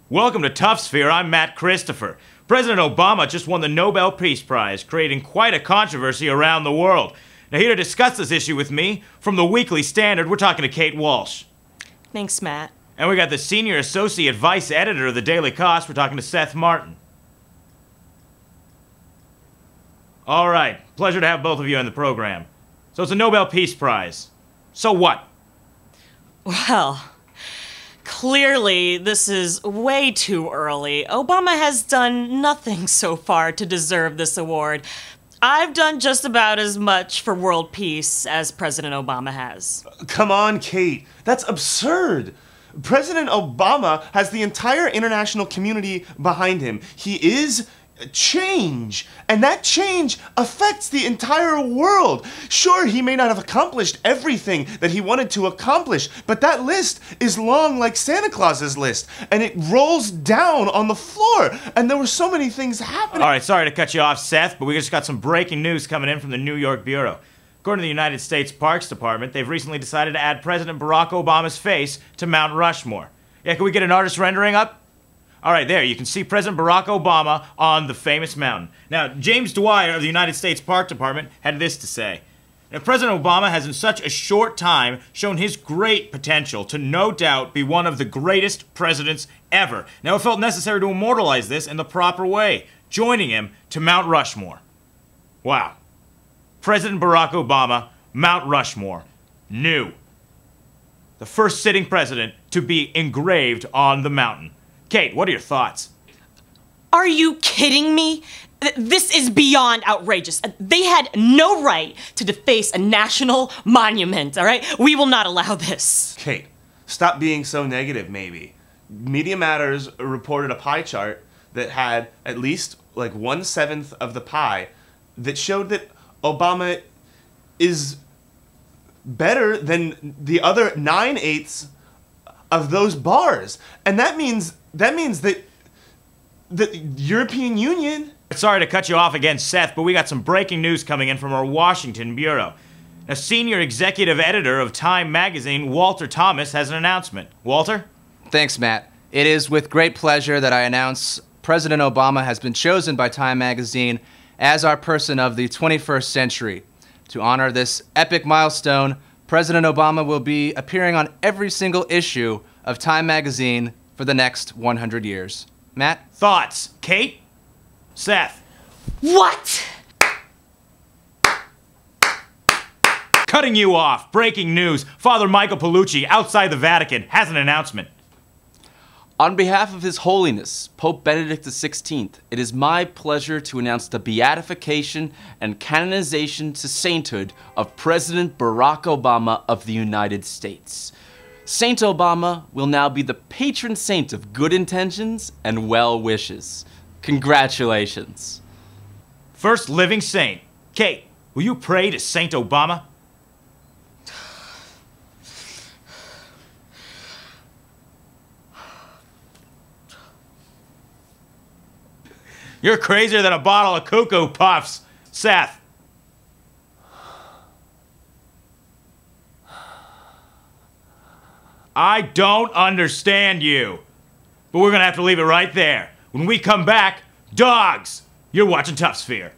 Welcome to Tough Sphere, I'm Matt Christopher. President Obama just won the Nobel Peace Prize, creating quite a controversy around the world. Now here to discuss this issue with me, from the Weekly Standard, we're talking to Kate Walsh. Thanks, Matt. And we got the Senior Associate Vice Editor of the Daily Cost, we're talking to Seth Martin. All right, pleasure to have both of you on the program. So it's a Nobel Peace Prize. So what? Well, clearly this is way too early. Obama has done nothing so far to deserve this award. I've done just about as much for world peace as President Obama has. Come on, Kate. That's absurd. President Obama has the entire international community behind him. He is change, and that change affects the entire world. Sure, he may not have accomplished everything that he wanted to accomplish, but that list is long like Santa Claus's list, and it rolls down on the floor, and there were so many things happening. All right, sorry to cut you off, Seth, but we just got some breaking news coming in from the New York Bureau. According to the United States Parks Department, they've recently decided to add President Barack Obama's face to Mount Rushmore. Yeah, can we get an artist rendering up? All right, there, you can see President Barack Obama on the famous mountain. Now, James Dwyer of the United States Park Department had this to say. Now, President Obama has in such a short time shown his great potential to no doubt be one of the greatest presidents ever. Now, it felt necessary to immortalize this in the proper way, joining him to Mount Rushmore. Wow. President Barack Obama, Mount Rushmore, new. The first sitting president to be engraved on the mountain. Kate, what are your thoughts? Are you kidding me? This is beyond outrageous. They had no right to deface a national monument, all right? We will not allow this. Kate, stop being so negative, maybe. Media Matters reported a pie chart that had at least like 1/7 of the pie that showed that Obama is better than the other 9/8 of those bars. And that means that the European Union... Sorry to cut you off again, Seth, but we got some breaking news coming in from our Washington bureau. Now, Senior Executive Editor of Time magazine, Walter Thomas, has an announcement. Walter? Thanks, Matt. It is with great pleasure that I announce President Obama has been chosen by Time magazine as our person of the 21st century. To honor this epic milestone, President Obama will be appearing on every single issue of Time magazine for the next 100 years. Matt? Thoughts? Kate? Seth? What? Cutting you off. Breaking news. Father Michael Paolucci, outside the Vatican, has an announcement. On behalf of His Holiness, Pope Benedict XVI, it is my pleasure to announce the beatification and canonization to sainthood of President Barack Obama of the United States. Saint Obama will now be the patron saint of good intentions and well wishes. Congratulations. First living saint. Kate, will you pray to Saint Obama? You're crazier than a bottle of Cuckoo Puffs. Seth. I don't understand you. But we're gonna have to leave it right there. When we come back, dogs! You're watching Tough Sphere.